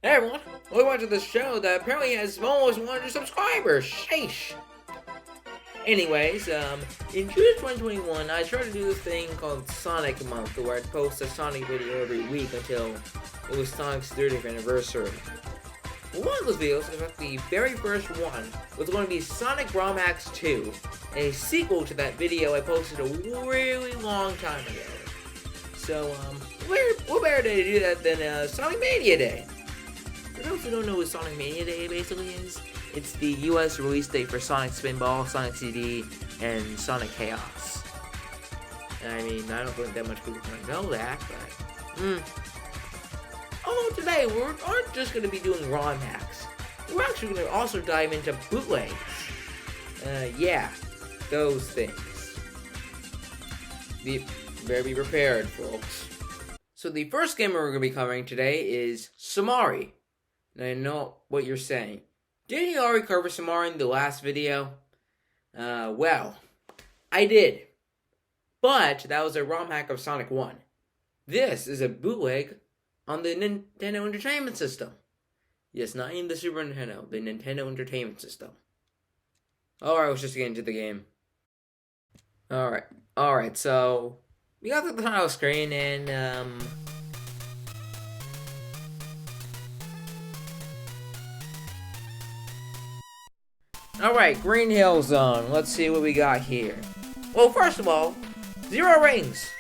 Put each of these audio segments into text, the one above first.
Hey everyone, welcome to this show that apparently has almost 100 subscribers. Sheesh. Anyways, in June 2021, I tried to do this thing called Sonic Month, where I'd post a Sonic video every week until it was Sonic's 30th anniversary. One of those videos, in fact the very first one, was going to be Sonic ROM Hacks 2, a sequel to that video I posted a really long time ago. So, what better day to do that than Sonic Mania Day? For those who don't know what Sonic Mania Day basically is, it's the US release date for Sonic Spinball, Sonic CD, and Sonic Chaos. I mean, I don't think that much people are gonna know that, but although today we aren't just gonna be doing ROM hacks. We're actually gonna also dive into bootlegs. Yeah, those things. Better be prepared, folks. So the first game we're gonna be covering today is Samari. And I know what you're saying. Didn't you already cover Samari in the last video? Well, I did. But that was a ROM hack of Sonic 1. This is a bootleg on the Nintendo Entertainment System. Yes, not even the Super Nintendo, the Nintendo Entertainment System. Alright, let's just get into the game. Alright, so we got the title screen and alright, Green Hill Zone. Let's see what we got here. Well, first of all, 0 rings.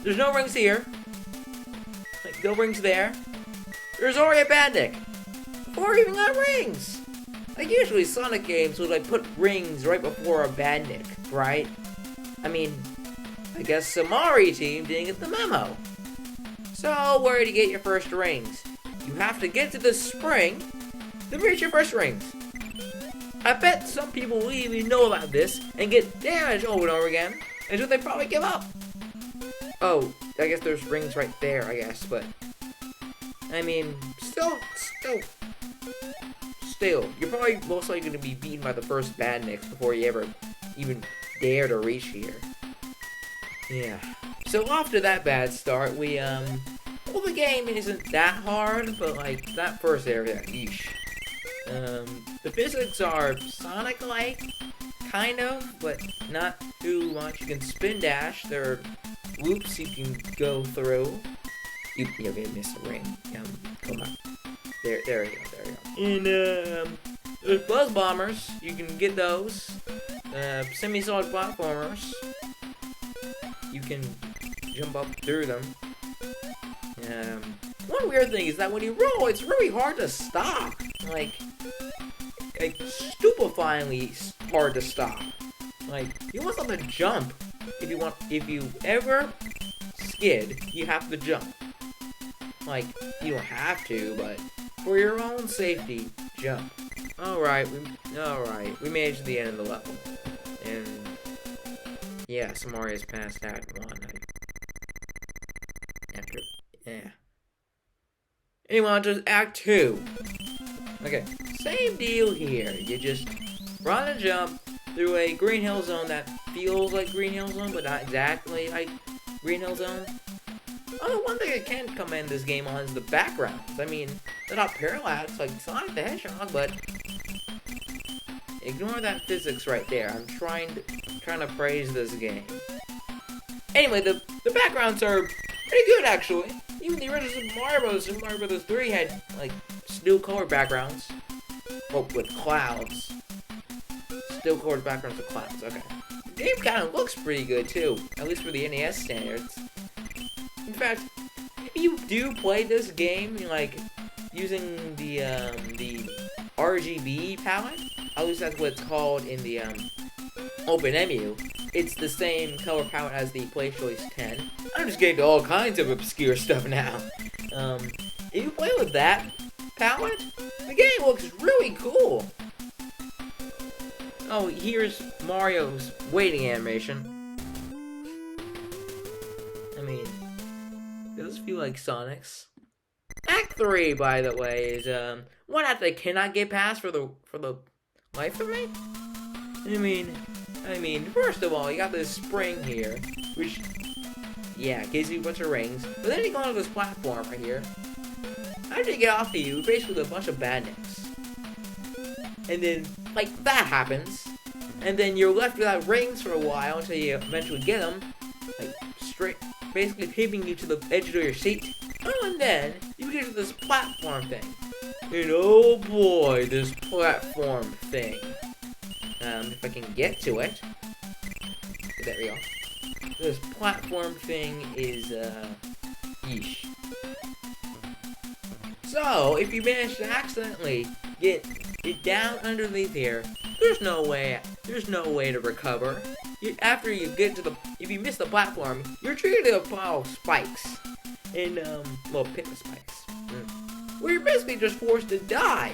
There's no rings here. Like, no rings there. There's already a bandit. 4 even got rings. Like, usually Sonic games would, like, put rings right before a bandit, right? I mean, I guess Samari team didn't get the memo. So, where to get your first rings? You have to get to the spring to reach your first rings. I bet some people will even know about this and get damaged over and over again until they probably give up. Oh, I guess there's rings right there, I guess, but I mean, still, you're probably most likely going to be beaten by the first bandits before you ever even dare to reach here. Yeah. So after that bad start, well, the game isn't that hard, but like that first area, yeesh. The physics are Sonic-like, kind of, but not too much. You can spin dash. There are loops you can go through. You're gonna miss a ring. Come on. There you go. And there's buzz bombers. You can get those. Semi-solid platformers. You can jump up through them. One weird thing is that when you roll, it's really hard to stop. Like stupefyingly hard to stop. Like, you want something to jump. If you ever skid, you have to jump. Like, you don't have to, but for your own safety, jump. Alright, we made it to the end of the level. And yeah, Samari has passed that one. Anyway, on to Act 2. Okay, same deal here. You just run and jump through a Green Hill Zone that feels like Green Hill Zone, but not exactly like Green Hill Zone. Oh, one thing I can't commend this game on is the backgrounds. I mean, they're not parallax like Sonic the Hedgehog, but ignore that physics right there. I'm trying to praise this game. Anyway, the backgrounds are pretty good actually. Even the original Super Mario Bros. 3 had like still colored backgrounds. Oh, with clouds. Still colored backgrounds with clouds, okay. The game kind of looks pretty good too, at least for the NES standards. In fact, if you do play this game, like, using the RGB palette, at least that's what it's called in the OpenEMU, it's the same color palette as the PlayStation 10. I'm just getting to all kinds of obscure stuff now. If you play with that palette, the game looks really cool. Oh, here's Mario's waiting animation. I mean, it does feel like Sonic's. Act 3, by the way, is one act I cannot get past for the life of me. I mean, first of all, you got this spring here, which, yeah, gives you a bunch of rings. But then you go onto this platform right here. I after you get off of you, you're faced with a bunch of bandits. And then, like, that happens. And then you're left without rings for a while until you eventually get them. Like, straight, basically taping you to the edge of your seat. Oh, and then, you get to this platform thing. And oh boy, this platform thing. If I can get to it. There we go. This platform thing is, yeesh. So, if you manage to accidentally get it down underneath here, there's no way to recover. After you get to if you miss the platform, you're treated to a pile of spikes. And, well, pit of spikes. Where you're basically just forced to die.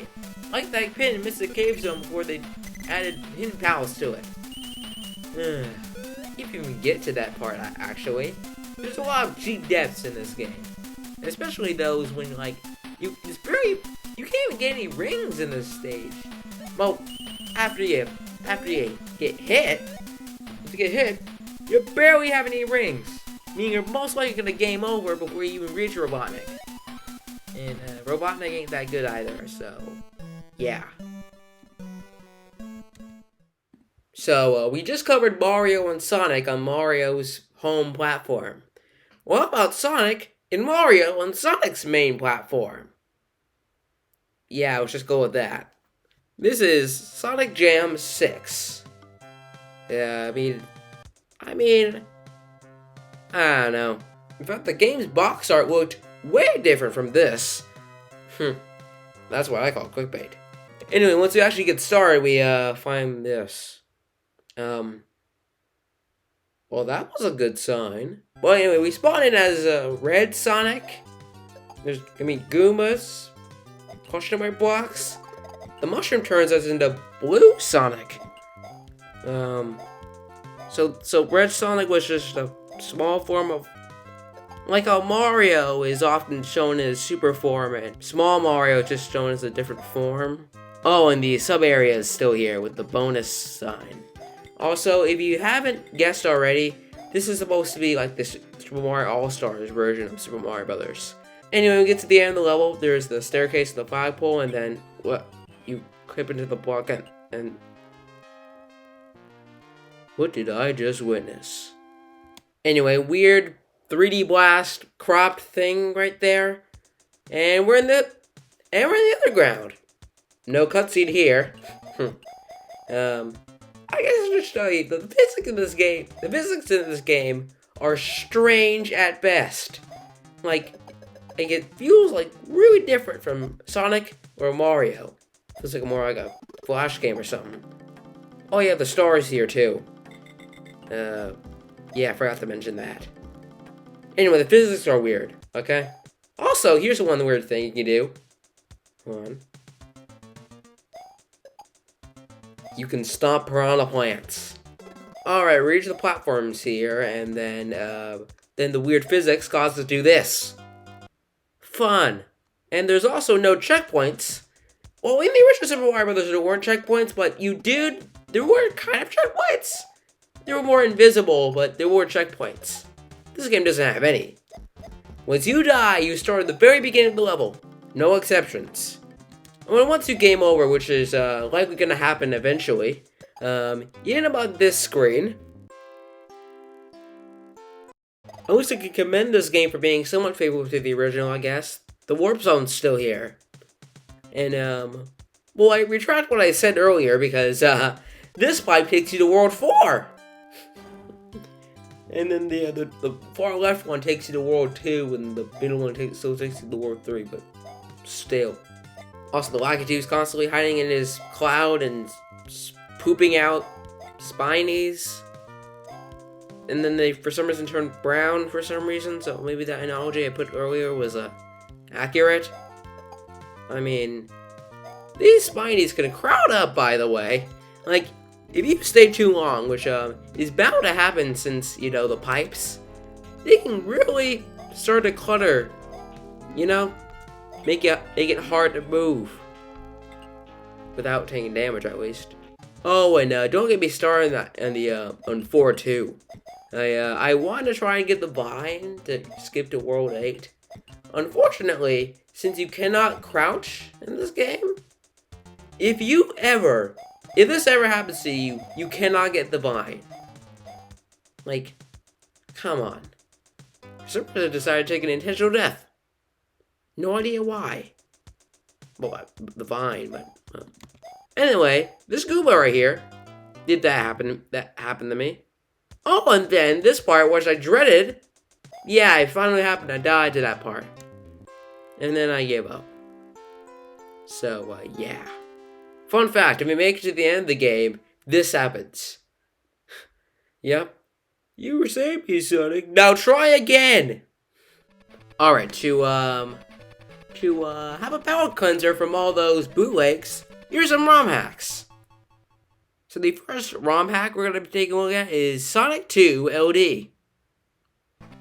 Like that pit in Mystic Cave Zone before they added hidden palace to it. If you can get to that part, actually. There's a lot of cheap deaths in this game. Especially those when, like, you can't even get any rings in this stage. Well, after you get hit, you barely have any rings. Meaning you're most likely gonna game over before you even reach Robotnik. And Robotnik ain't that good either, so yeah. So we just covered Mario and Sonic on Mario's home platform. What about Sonic and Mario on Sonic's main platform? Yeah, let's just go with that. This is Sonic Jam 6. Yeah, I don't know. In fact, the game's box art looked way different from this. That's what I call clickbait. Anyway, once we actually get started, we find this. Well, that was a good sign. Well, anyway, we spawn in as Red Sonic. There's gonna be Goombas, question mark blocks. The mushroom turns us into Blue Sonic. So Red Sonic was just a small form of, like how Mario is often shown in his super form, and small Mario is just shown as a different form. Oh, and the sub area is still here with the bonus sign. Also, if you haven't guessed already, this is supposed to be like this Super Mario All-Stars version of Super Mario Brothers. Anyway, when we get to the end of the level, there's the staircase and the flagpole, and then you clip into the block and what did I just witness? Anyway, weird 3D blast cropped thing right there, and we're in the underground. No cutscene here. I guess I'll just show you the physics in this game. The physics in this game are strange at best. Like it feels like really different from Sonic or Mario. Feels like more like a Flash game or something. Oh yeah, the stars here too. Yeah, I forgot to mention that. Anyway, the physics are weird, okay? Also, here's one weird thing you can do. Hold on. You can stomp piranha plants. Alright, reach the platforms here, and then the weird physics causes us to do this. Fun. And there's also no checkpoints. Well, in the original Super Mario Brothers, there weren't checkpoints, but there were kind of checkpoints. They were more invisible, but there were checkpoints. This game doesn't have any. Once you die, you start at the very beginning of the level. No exceptions. And once you game over, which is likely going to happen eventually, you end up on this screen. At least I can commend this game for being somewhat faithful to the original, I guess. The warp zone's still here. And, well, I retract what I said earlier because, this pipe takes you to World 4! And then the far left one takes you to World 2, and the middle one still takes you to World 3, but still. Also, the Lakitu's constantly hiding in his cloud and pooping out spinies. And then they, for some reason, turn brown for some reason, so maybe that analogy I put earlier was, accurate. I mean, these spinies can crowd up, by the way. Like, if you stay too long, which, is bound to happen since, you know, the pipes, they can really start to clutter, you know? Make it hard to move. Without taking damage, at least. Oh, and, don't get me started on 4 too. I want to try and get the vine to skip to World 8. Unfortunately, since you cannot crouch in this game, if this ever happens to you, you cannot get the vine. Like, come on. Some person decided to take an intentional death. No idea why. Well, the vine, but... Anyway, this Goomba right here, did that happen to me. Oh, and then this part, which I dreaded, yeah, it finally happened. I died to that part. And then I gave up. So, yeah. Fun fact, if you make it to the end of the game, this happens. Yep. You were saying me, Sonic. Now try again! Alright, to have a palate cleanser from all those bootlegs, here's some ROM hacks. So the first ROM hack we're going to be taking a look at is Sonic 2 LD.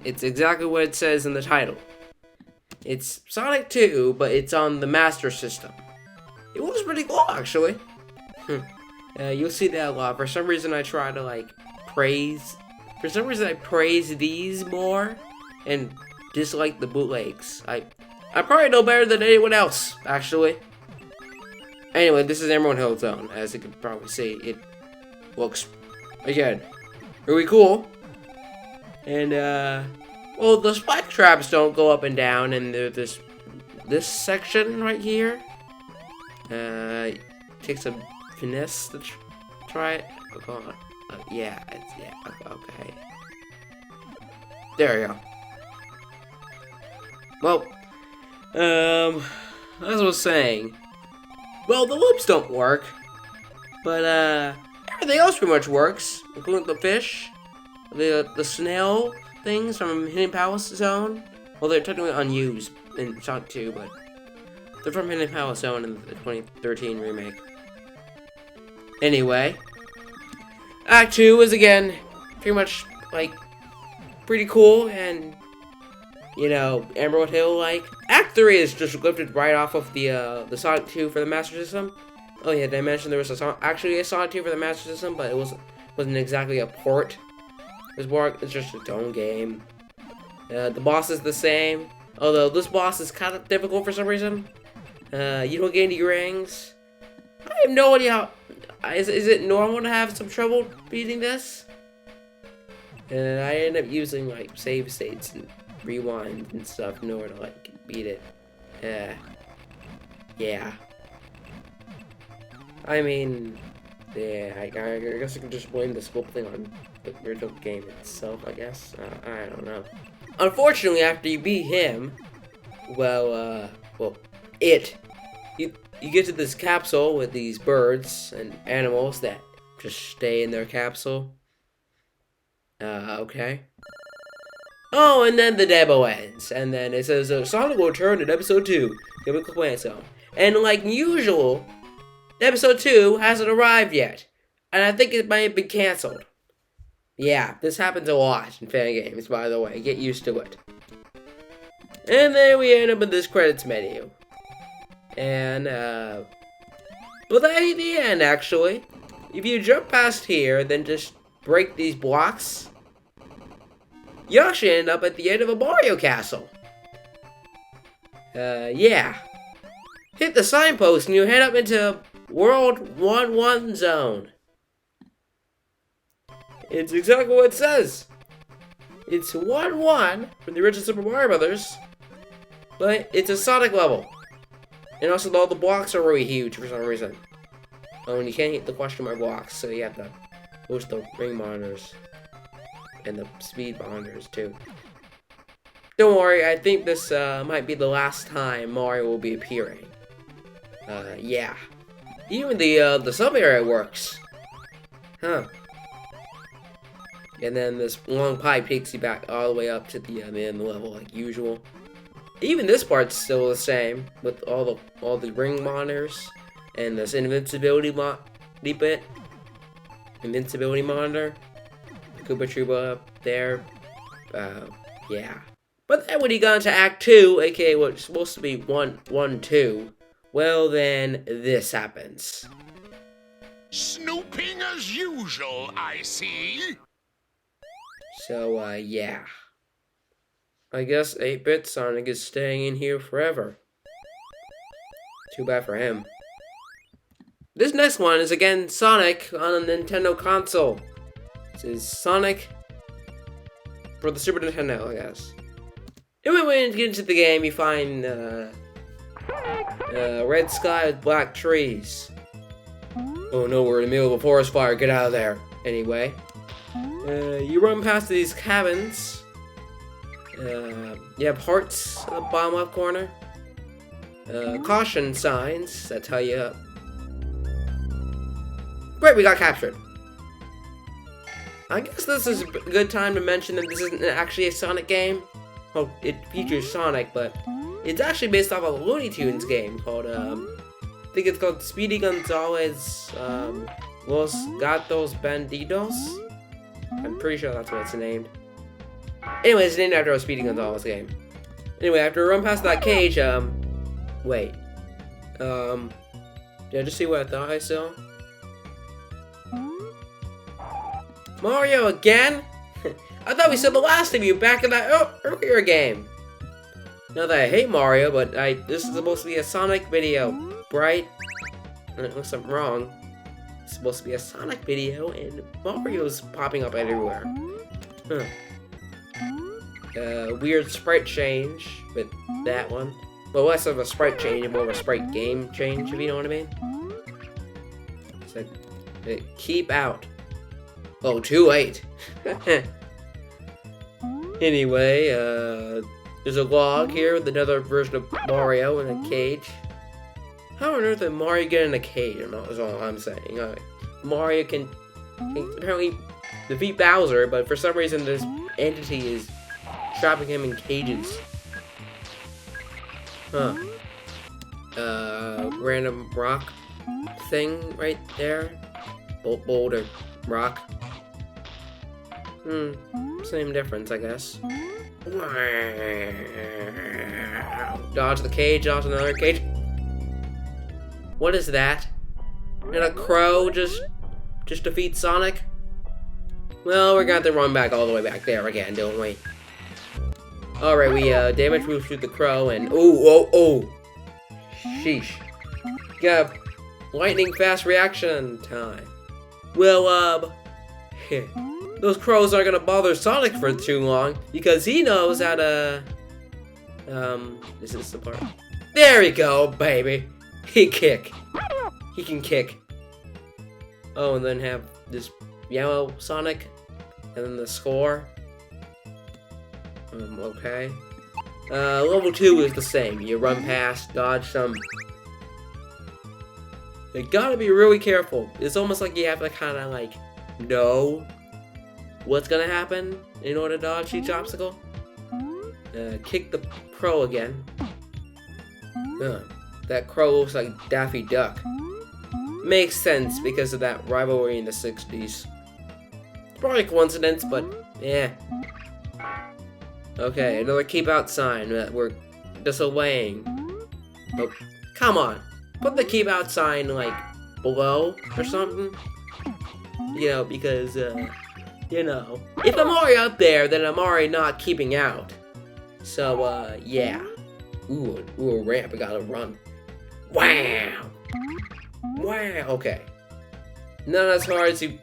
It's exactly what it says in the title. It's Sonic 2, but it's on the Master System. It looks pretty cool, actually. You'll see that a lot. For some reason, I try to, praise... For some reason, I praise these more and dislike the bootlegs. I probably know better than anyone else, actually. Anyway, this is Emerald Hill Zone. As you can probably see, it looks, again, really cool. And, well, the spike traps don't go up and down, and there's this section right here. Takes some finesse to try it. Oh, hold on. Yeah, okay. There we go. Well, as I was saying, well, the loops don't work, but, everything else pretty much works, including the fish, the snail things from Hidden Palace Zone. Well, they're technically unused in Sonic 2, but they're from Hidden Palace Zone in the 2013 remake. Anyway, Act 2 is, again, pretty much, pretty cool, and, you know, Emerald Hill-like. Act 3 is just lifted right off of the Sonic 2 for the Master System. Oh yeah, did I mention there was actually a Sonic 2 for the Master System, but it wasn't exactly a port. It's just its own game. The boss is the same, although this boss is kind of difficult for some reason. You don't get any rings. I have no idea how... Is it normal to have some trouble beating this? And I end up using, save states and rewind and stuff in order to, beat it. Yeah. I mean... Yeah, I guess I can just blame this whole thing on the original game itself, I guess. I don't know. Unfortunately, after you beat him, you get to this capsule with these birds and animals that just stay in their capsule. Okay. Oh, and then the demo ends, and then it says, Sonic will return in episode 2, Chemical Plant Zone. And like usual, episode 2 hasn't arrived yet, and I think it might have been cancelled. Yeah, this happens a lot in fan games, by the way. Get used to it. And then we end up in this credits menu. And, but that ain't the end, actually. If you jump past here, then just break these blocks, you actually end up at the end of a Mario castle. Yeah. Hit the signpost and you head up into World 1-1 Zone. It's exactly what it says. It's 1-1 from the original Super Mario Brothers, but it's a Sonic level. And also all the blocks are really huge for some reason. Oh, and you can't hit the question mark blocks, so you have to push the ring monitors. And the speed monitors too. Don't worry, I think this might be the last time Mario will be appearing. Yeah. Even the sub area works. Huh. And then this long pipe takes you back all the way up to the end level like usual. Even this part's still the same with all the ring monitors and this invincibility invincibility monitor. Koopa Troopa up there. Yeah. But then when you got into Act 2, aka what's supposed to be 1-2, well then, this happens. Snooping as usual, I see. So, yeah. I guess 8-bit Sonic is staying in here forever. Too bad for him. This next one is again Sonic on a Nintendo console. This is Sonic for the Super Nintendo, I guess. Anyway, when you get into the game, you find red sky with black trees. Oh no, we're in the middle of a forest fire. Get out of there. Anyway, you run past these cabins. You have hearts in the bottom left corner. Caution signs that tell you. Great, we got captured. I guess this is a good time to mention that this isn't actually a Sonic game. Well, it features Sonic, but it's actually based off of a Looney Tunes game called, I think it's called Speedy Gonzales, Los Gatos Bandidos? I'm pretty sure that's what it's named. Anyway, it's named after a Speedy Gonzales game. Anyway, after I run past that cage, wait. Did I just see what I thought I saw? Mario again? I thought we saw the last of you back in that earlier game. Not that I hate Mario, but this is supposed to be a Sonic video, right? Unless I'm wrong. It's supposed to be a Sonic video, and Mario's popping up everywhere. Huh. Weird sprite change with that one. Well, less of a sprite change and more of a sprite game change, if you know what I mean. It's like, keep out. Oh, too late. Anyway, there's a log here with another version of Mario in a cage. How on earth did Mario get in a cage? That's all I'm saying. Mario can apparently defeat Bowser, but for some reason this entity is trapping him in cages. Huh. Random rock thing right there. Boulder rock. Same difference, I guess. Dodge the cage, dodge another cage. What is that? And a crow just defeats Sonic? Well, we're gonna have to run back all the way back there again, don't we? Alright, we damage proof shoot the crow and oh. Sheesh. Got lightning fast reaction time. Well, those crows aren't gonna bother Sonic for too long because he knows how to. Is this the part? There we go, baby. He can kick. Oh, and then have this yellow Sonic, and then the score. Okay. Level 2 is the same. You run past, dodge some. You gotta be really careful. It's almost like you have to kind of like know what's gonna happen in order to dodge each obstacle. Kick the crow again. That crow looks like Daffy Duck. Makes sense because of that rivalry in the 60s. Probably a coincidence, but yeah. Okay, another keep out sign that we're disobeying. Oh, come on. Put the keep out sign like below or something. You know, because you know, if I'm already up there, then I'm already not keeping out. So yeah. Ooh, a ramp, I gotta run. Wow! Okay. Not as hard as you.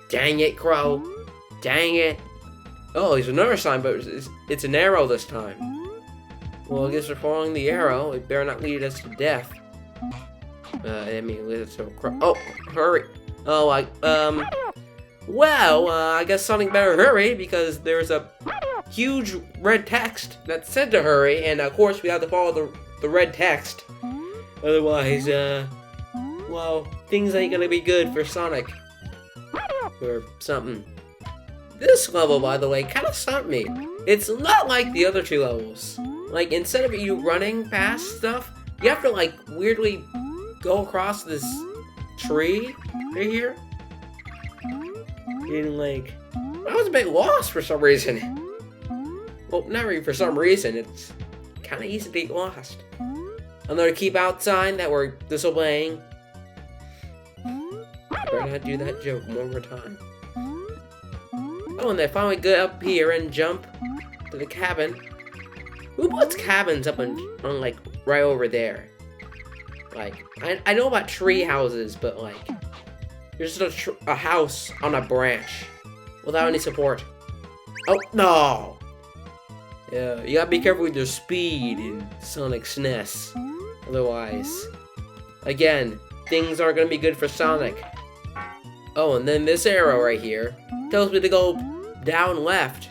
Dang it, crow. Dang it. Oh, there's another sign, but it's an arrow this time. Well, I guess we're following the arrow. It better not lead us to death. I mean, lead us to a crow. Oh, hurry. Oh, well, I guess Sonic better hurry because there's a huge red text that said to hurry, and of course we have to follow the red text. Otherwise, well, things ain't gonna be good for Sonic. Or something. This level, by the way, kind of stumped me. It's not like the other two levels. Like, instead of you running past stuff, you have to, like, weirdly go across this tree right here. And, like, I was a bit lost for some reason. Well, not really for some reason, it's kind of easy to get lost. Another keep out sign that we're disobeying. Better not do that joke one more time. Oh, and they finally get up here and jump. to the cabin. Who puts cabins up on like right over there? Like I know about tree houses, but like there's just a house on a branch without any support. Oh no! Yeah, you gotta be careful with your speed in Sonic SNES. Otherwise, again, things aren't gonna be good for Sonic. Oh, and then this arrow right here tells me to go down left.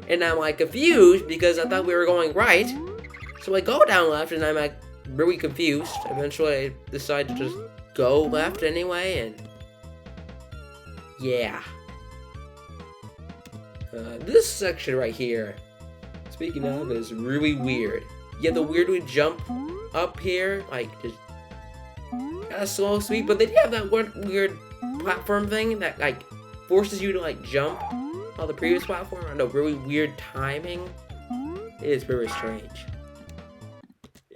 And I'm like confused because I thought we were going right. So I go down left and I'm like really confused. Eventually I decide to just go left anyway, and yeah. This section right here, speaking of, is really weird. You have the weirdly jump up here, like just kind of slow speed, but then you have that weird platform thing that like forces you to like jump on the previous platform. I know, really weird timing. It is very strange.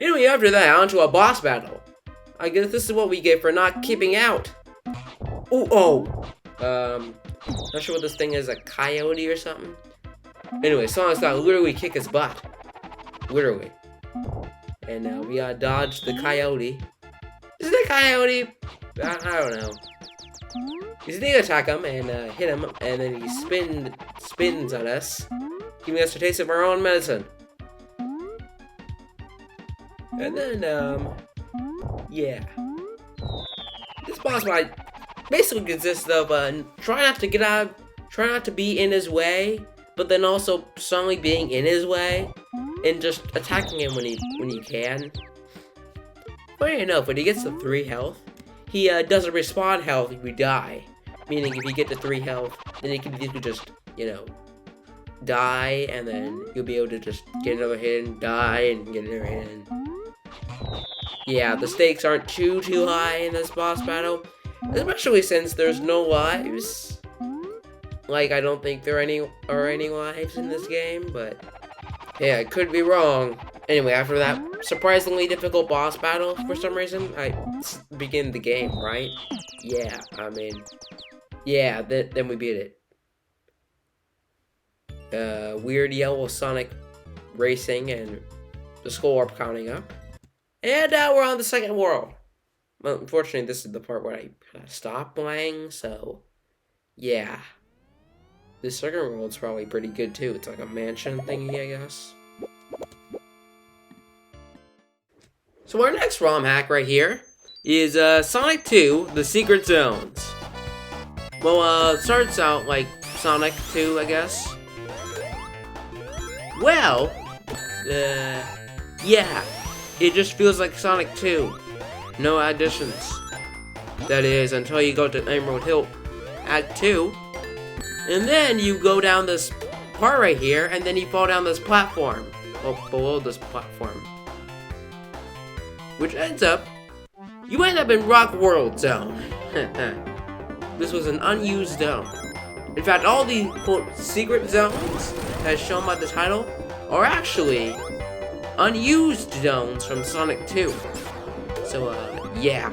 Anyway, after that, onto a boss battle. I guess this is what we get for not keeping out. Not sure what this thing is, a coyote or something. Anyway, Sonic's gotta literally kick his butt. Literally. And we gotta dodge the coyote. Is it a coyote? I don't know. You just need to attack him and hit him, and then he spins on us, giving us a taste of our own medicine. And then, yeah. This boss fight basically consists of try not to be in his way, but then also suddenly being in his way, and just attacking him when you can. Funny enough, when he gets to 3 health, he doesn't respawn health if we die. Meaning if you get to 3 health, then you can just, you know, die, and then you'll be able to just get another hit and die and get another hit. Yeah, the stakes aren't too high in this boss battle, especially since there's no lives. Like, I don't think there are any lives in this game, but yeah, I could be wrong. Anyway, after that surprisingly difficult boss battle, for some reason, I begin the game, right? Yeah, I mean, yeah, then we beat it. Weird yellow Sonic racing and the skull orb counting up. And we're on the second world. Well, unfortunately, this is the part where I stopped playing, so yeah. This second world's probably pretty good too. It's like a mansion thingy, I guess. So our next ROM hack right here is Sonic 2, The Secret Zones. Well, it starts out like Sonic 2, I guess. Well, yeah. It just feels like Sonic 2. No additions. That is, until you go to Emerald Hill Act 2. And then you go down this part right here, and then you fall down this platform. Well, below this platform. Which ends up, you end up in Rock World Zone. This was an unused zone. In fact, all the, quote, secret zones, as shown by the title, are actually unused zones from Sonic 2. So, yeah.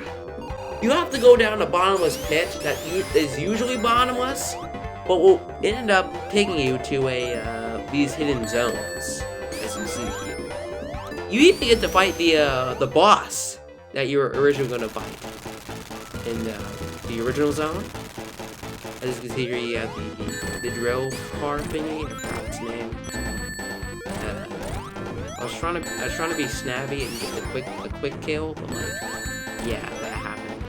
You have to go down a bottomless pit that is usually bottomless, but will end up taking you to these hidden zones, as you see here. You even get to fight the boss that you were originally going to fight in the original zone. As you can see here, you have the drill car thingy. I forgot its name. I was trying to be snabby and get a quick kill, but like, yeah, that happened.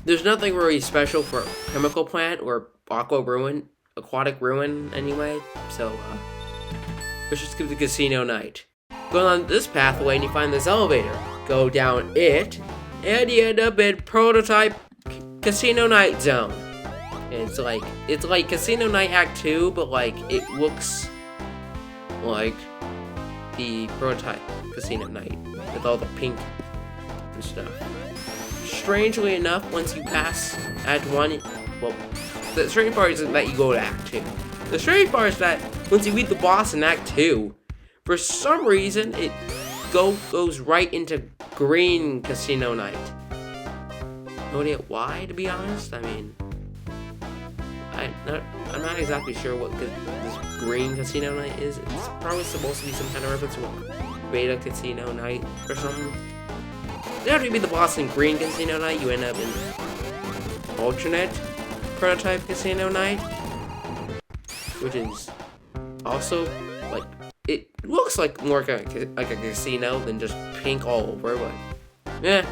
There's nothing really special for Chemical Plant or Aquatic Ruin anyway, so let's just give the Casino Night. Go on this pathway and you find this elevator. Go down it, and you end up in Prototype Casino Night Zone. And it's like Casino Night Act 2, but like it looks like the Prototype Casino Night with all the pink and stuff. Strangely enough, once you pass Act 1, well, the strange part isn't that you go to Act 2. The strange part is that once you beat the boss in Act 2, for some reason it goes right into Green Casino Night. No idea why, to be honest. I mean, I'm not exactly sure what this green casino night is. It's probably supposed to be some kind of reference to what beta casino night or something. It have to be the Boston Green casino night. You end up in alternate prototype casino night, which is also like it looks like more like a casino than just pink all over, but yeah.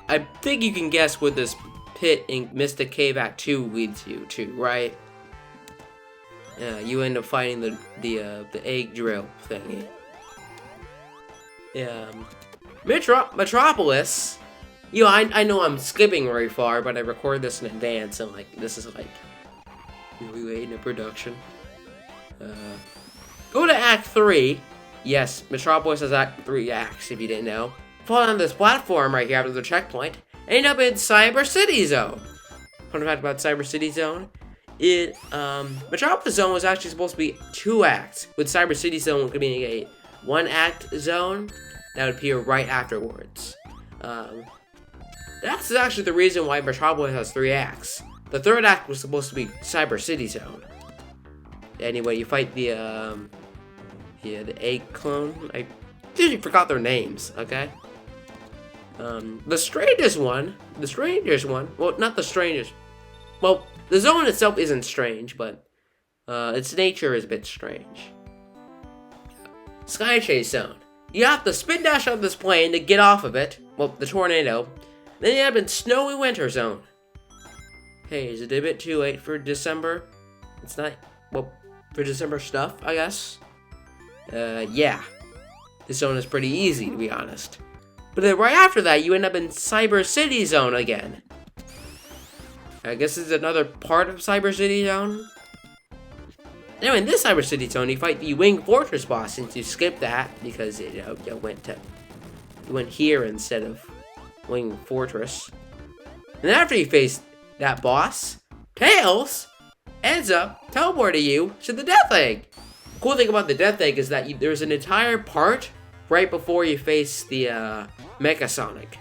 I think you can guess what this pit in Mystic Cave Act 2 leads you to, right? Yeah, you end up fighting the egg drill thingy. Yeah, Metropolis. You know, I know I'm skipping very far, but I record this in advance, and like this is like really late in the production. Go to Act 3. Yes, Metropolis has Act 3 acts, if you didn't know. Fall on this platform right here after the checkpoint, and end up in Cyber City Zone. Fun fact about Cyber City Zone, Metropolis Zone was actually supposed to be 2 acts, with Cyber City Zone being a 1-act zone that would appear right afterwards. That's actually the reason why Metropolis has 3 acts. The 3rd act was supposed to be Cyber City Zone. Anyway, you fight the egg clone. I usually forgot their names, okay? The strangest one, well, not the strangest, well, the zone itself isn't strange, but, its nature is a bit strange. Sky Chase Zone. You have to spin dash out this plane to get off of it, well, the tornado, then you end up in Snowy Winter Zone. Hey, is it a bit too late for December? It's not, well, for December stuff, I guess. Yeah. This zone is pretty easy, to be honest. But then right after that, you end up in Cyber City Zone again. I guess it's another part of Cyber City Zone. Now in this Cyber City Zone, you fight the Wing Fortress boss, since you skipped that because you went here instead of Wing Fortress. And after you face that boss, Tails ends up teleporting you to the Death Egg. The cool thing about the Death Egg is that there's an entire part right before you face the Mecha Sonic.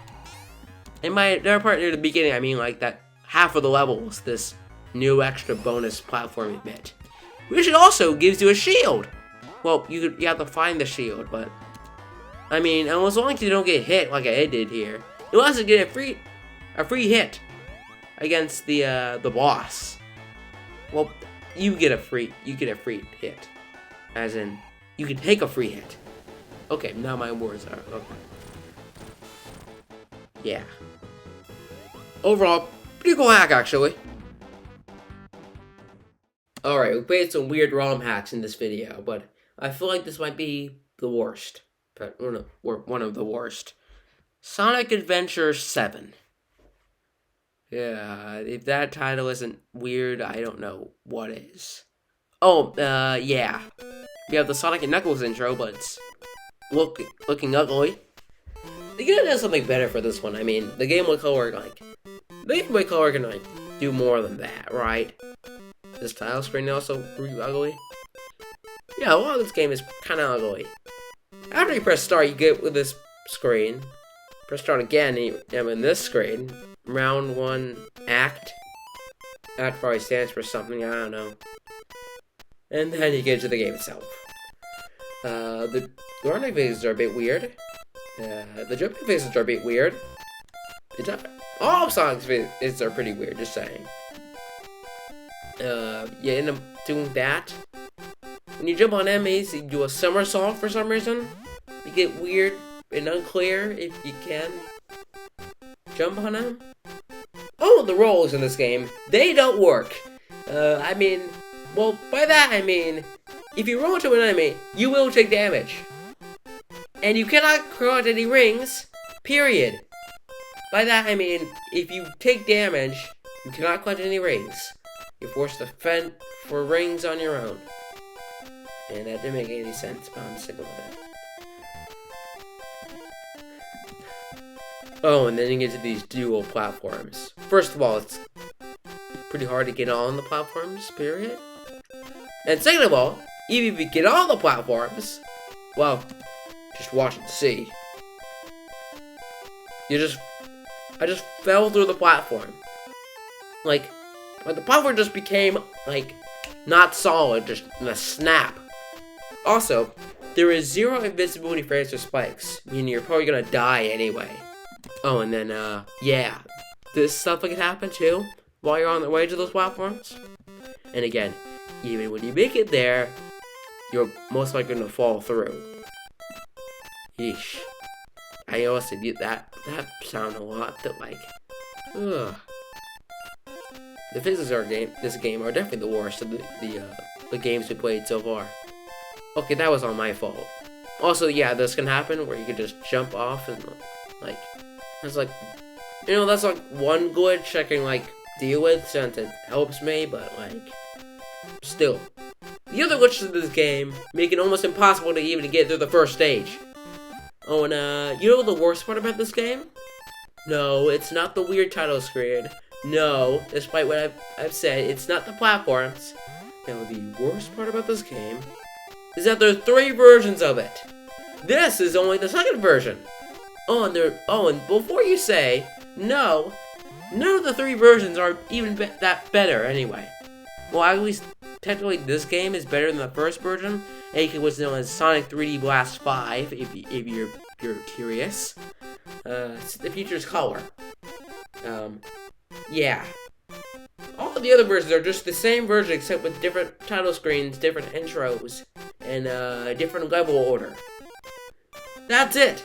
And by another part near the beginning, I mean like that half of the levels, this new extra bonus platforming bit, which it also gives you a shield. Well, you have to find the shield, but I mean, as long as you don't get hit like I did here, you'll also get a free hit against the boss. Well, you get a free hit, as in you can take a free hit. Okay, now my words are okay. Yeah. Overall, pretty cool hack actually. Alright, we played some weird ROM hacks in this video, but I feel like this might be the worst. But one of the worst. Sonic Adventure 7. Yeah, if that title isn't weird, I don't know what is. Oh, yeah. We have the Sonic and Knuckles intro, but it's looking ugly. They gotta do something better for this one. I mean, the Game Boy Color, can do more than that, right? This title screen also pretty ugly. Yeah, a lot of this game is kind of ugly. After you press start, you get with this screen. Press start again, and you in this screen. Round 1 act. Act probably stands for something, I don't know. And then you get to the game itself. The running phases are a bit weird. The jumping phases are a bit weird. All of Sonic's phases are pretty weird, just saying. You end up doing that. When you jump on enemies, you do a somersault for some reason. You get weird and unclear if you can jump on them. Oh, the rolls in this game, they don't work. I mean, well, by that I mean, if you roll into an enemy, you will take damage. And you cannot collect any rings, period. By that I mean, if you take damage, you cannot collect any rings. You're forced to fend for rings on your own. And that didn't make any sense, but I'm sticking with it. Oh, and then you get to these dual platforms. First of all, it's pretty hard to get on the platforms, period. And second of all, even if you get on the platforms, well, just watch and see. I just fell through the platform. Like, Like, the platform just became, like, not solid, just in a snap. Also, there is 0 invincibility frames or spikes, meaning you're probably gonna die anyway. Oh, and then, yeah. This stuff can happen, too, while you're on the way to those platforms. And again, even when you make it there, you're most likely gonna fall through. Yeesh. I also did that sound a lot that, like, ugh. The physics of this game are definitely the worst of the games we played so far. Okay, that was all my fault. Also, yeah, this can happen where you can just jump off and, like, that's like, you know, that's like one glitch I can, like, deal with since it helps me, but, like, still. The other glitches of this game make it almost impossible to even get through the first stage. Oh, and, you know the worst part about this game? No, it's not the weird title screen. No, despite what I've said, it's not the platforms. Now, the worst part about this game is that there are 3 versions of it. This is only the second version. And before you say, no, none of the 3 versions are even that better anyway. Well, at least, technically, this game is better than the first version, aka what's known as Sonic 3D Blast 5, if you're curious. It features color. Yeah. All of the other versions are just the same version except with different title screens, different intros, and different level order. That's it.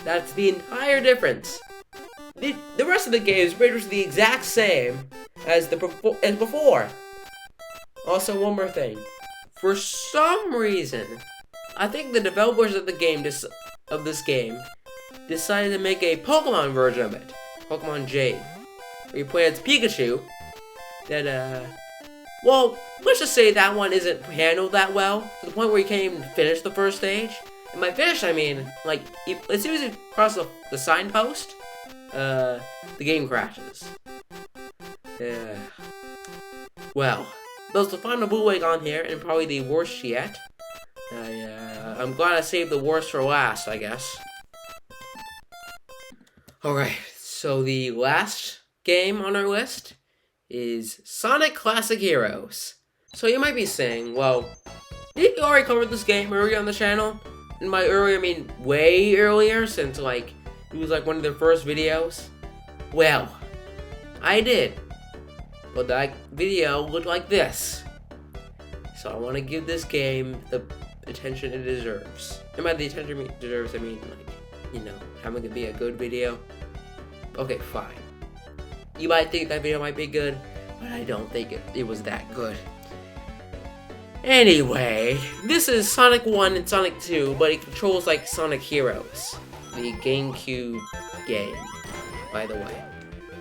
That's the entire difference. The rest of the game is pretty much the exact same as before. Also, one more thing. For some reason, I think the developers of this game decided to make a Pokemon version of it, Pokemon Jade, where you play as Pikachu. That well, let's just say that one isn't handled that well to the point where you can't even finish the first stage. And by finish, I mean, like, as soon as you cross the signpost, the game crashes. Well, that was the final bootleg on here, and probably the worst yet. I'm glad I saved the worst for last, I guess. Alright, so the last game on our list is Sonic Classic Heroes. So you might be saying, well, didn't you already cover this game earlier on the channel? And by earlier, I mean way earlier, since, like, it was, like, one of their first videos. Well, I did. But that video looked like this. So I want to give this game the attention it deserves. And by the attention it deserves, I mean, like, you know, having it be a good video. Okay, fine. You might think that video might be good, but I don't think it was that good. Anyway, this is Sonic 1 and Sonic 2, but it controls like Sonic Heroes, the GameCube game, by the way.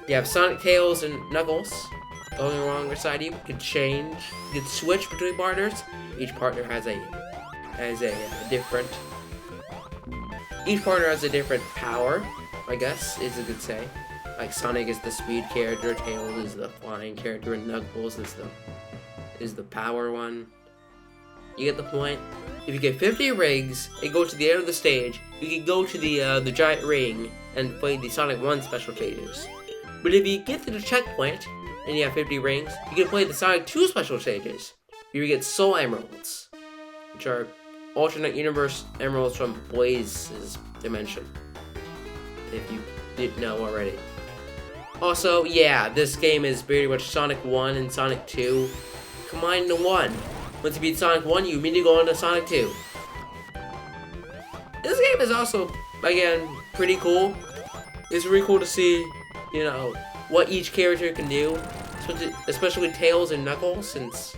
You have Sonic, Tails, and Knuckles going along beside you. You can change, you can switch between partners. Each partner has a different. Each partner has a different power, I guess, is a good say. Like, Sonic is the speed character, Tails is the flying character, and Knuckles is the power one. You get the point? If you get 50 rings and go to the end of the stage, you can go to the giant ring and play the Sonic 1 special stages. But if you get to the checkpoint and you have 50 rings, you can play the Sonic 2 special stages. You get Soul Emeralds, which are alternate universe emeralds from Blaze's dimension. If you didn't know already. Also, yeah, this game is pretty much Sonic 1 and Sonic 2 combined into one. Once you beat Sonic 1, you immediately go on to Sonic 2. This game is also, again, pretty cool. It's really cool to see, you know, what each character can do. Especially Tails and Knuckles, since,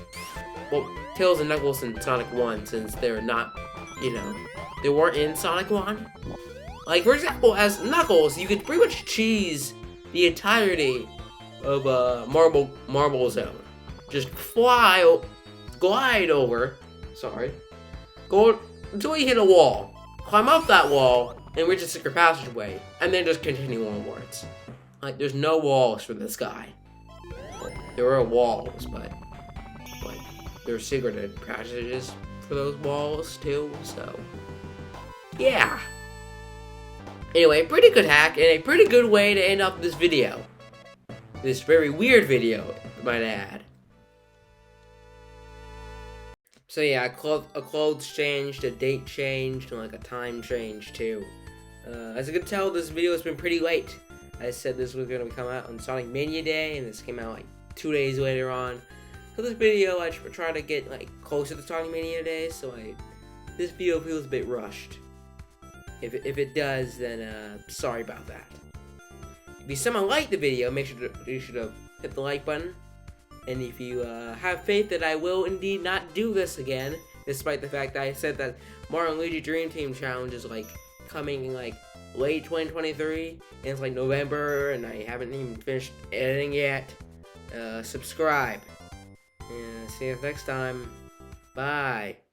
well, Tails and Knuckles in Sonic 1, since they're not, you know, they weren't in Sonic 1. Like, for example, as Knuckles, you could pretty much cheese the entirety of Marble Zone. Just glide over, go until you hit a wall, climb up that wall, and reach a secret passageway, and then just continue onwards. Like, there's no walls for this guy. There are walls, but there are secret passages for those walls too, so yeah. Anyway, pretty good hack, and a pretty good way to end up this video. This very weird video, might add. So yeah, a clothes changed, a date changed, and like a time change too. As you can tell, this video has been pretty late. I said this was gonna come out on Sonic Mania Day, and this came out like 2 days later on. So this video, I try to get like closer to Sonic Mania Day, so this video feels a bit rushed. If it does, then sorry about that. If you somehow liked the video, make sure you should have hit the like button. And if you have faith that I will indeed not do this again, despite the fact that I said that Mario and Luigi Dream Team Challenge is like coming in like late 2023, and it's like November, and I haven't even finished editing yet, subscribe. And see you next time. Bye.